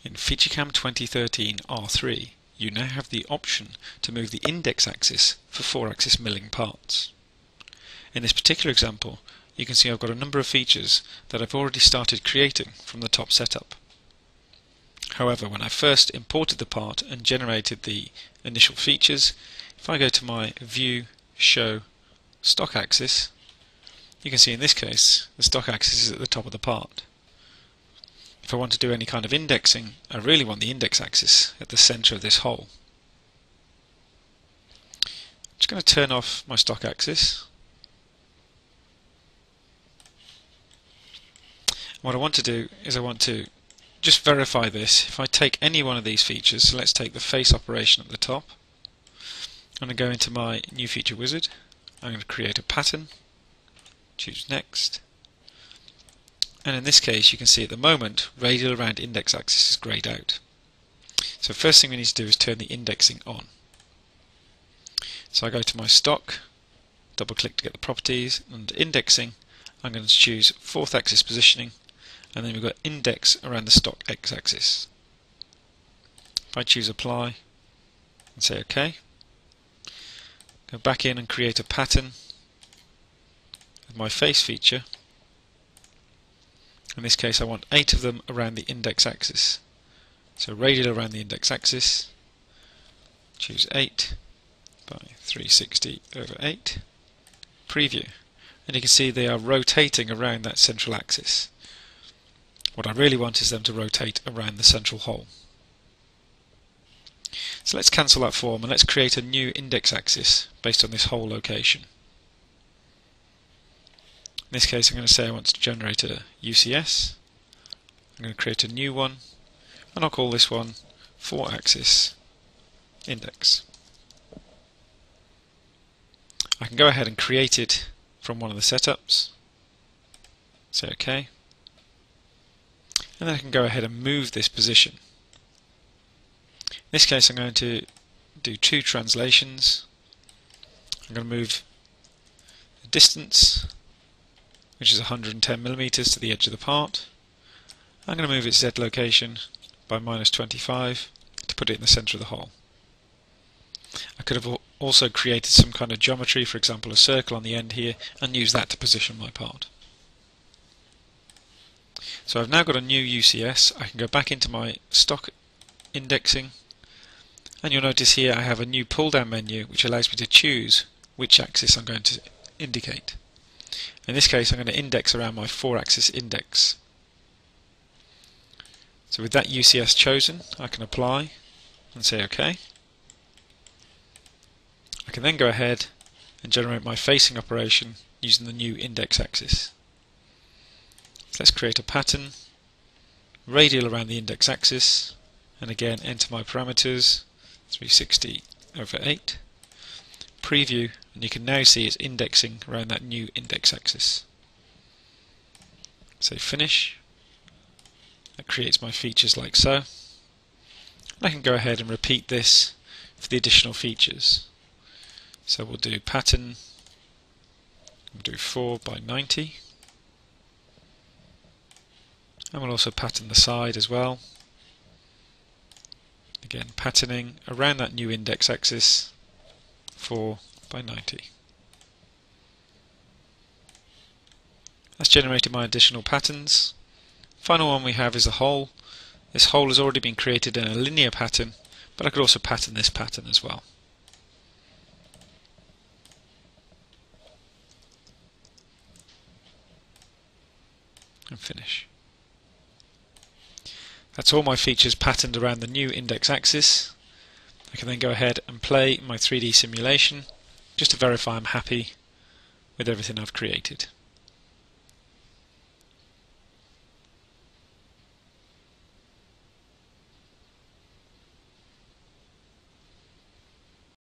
In FeatureCAM 2013 R3, you now have the option to move the index axis for 4-axis milling parts. In this particular example, you can see I've got a number of features that I've already started creating from the top setup. However, when I first imported the part and generated the initial features, if I go to my View, Show, Stock Axis, you can see in this case the stock axis is at the top of the part. If I want to do any kind of indexing, I really want the index axis at the centre of this hole. I'm just going to turn off my stock axis. What I want to do is I want to just verify this. If I take any one of these features, so let's take the face operation at the top, I'm going to go into my new feature wizard, I'm going to create a pattern, choose next, and in this case you can see at the moment radial around index axis is greyed out. So first thing we need to do is turn the indexing on. So I go to my stock, double click to get the properties, and indexing I'm going to choose 4th axis positioning, and then we've got index around the stock x-axis. If I choose apply and say OK, go back in and create a pattern with my face feature. In this case I want 8 of them around the index axis. So radial around the index axis, choose 8 by 360 over 8, preview, and you can see they are rotating around that central axis. What I really want is them to rotate around the central hole. So let's cancel that form and let's create a new index axis based on this hole location. In this case I'm going to say I want to generate a UCS. I'm going to create a new one and I'll call this one 4-axis index. I can go ahead and create it from one of the setups. Say OK. And then I can go ahead and move this position. In this case I'm going to do 2 translations. I'm going to move the distance, which is 110 millimeters to the edge of the part. I'm going to move its Z location by -25 to put it in the centre of the hole. I could have also created some kind of geometry, for example a circle on the end here, and use that to position my part. So I've now got a new UCS. I can go back into my stock indexing, and you'll notice here I have a new pull down menu which allows me to choose which axis I'm going to indicate. In this case I'm going to index around my 4-axis index. So with that UCS chosen I can apply and say OK. I can then go ahead and generate my facing operation using the new index axis. So let's create a pattern, radial around the index axis, and again enter my parameters 360 over 8, preview, and you can now see it's indexing around that new index axis. Say finish. That creates my features like so. And I can go ahead and repeat this for the additional features. So we'll do pattern, we'll do 4 by 90, and we'll also pattern the side as well. Again patterning around that new index axis, 4 by 90. That's generated my additional patterns. Final one we have is a hole. This hole has already been created in a linear pattern, but I could also pattern this pattern as well. And finish. That's all my features patterned around the new index axis. I can then go ahead and play my 3D simulation just to verify I'm happy with everything I've created.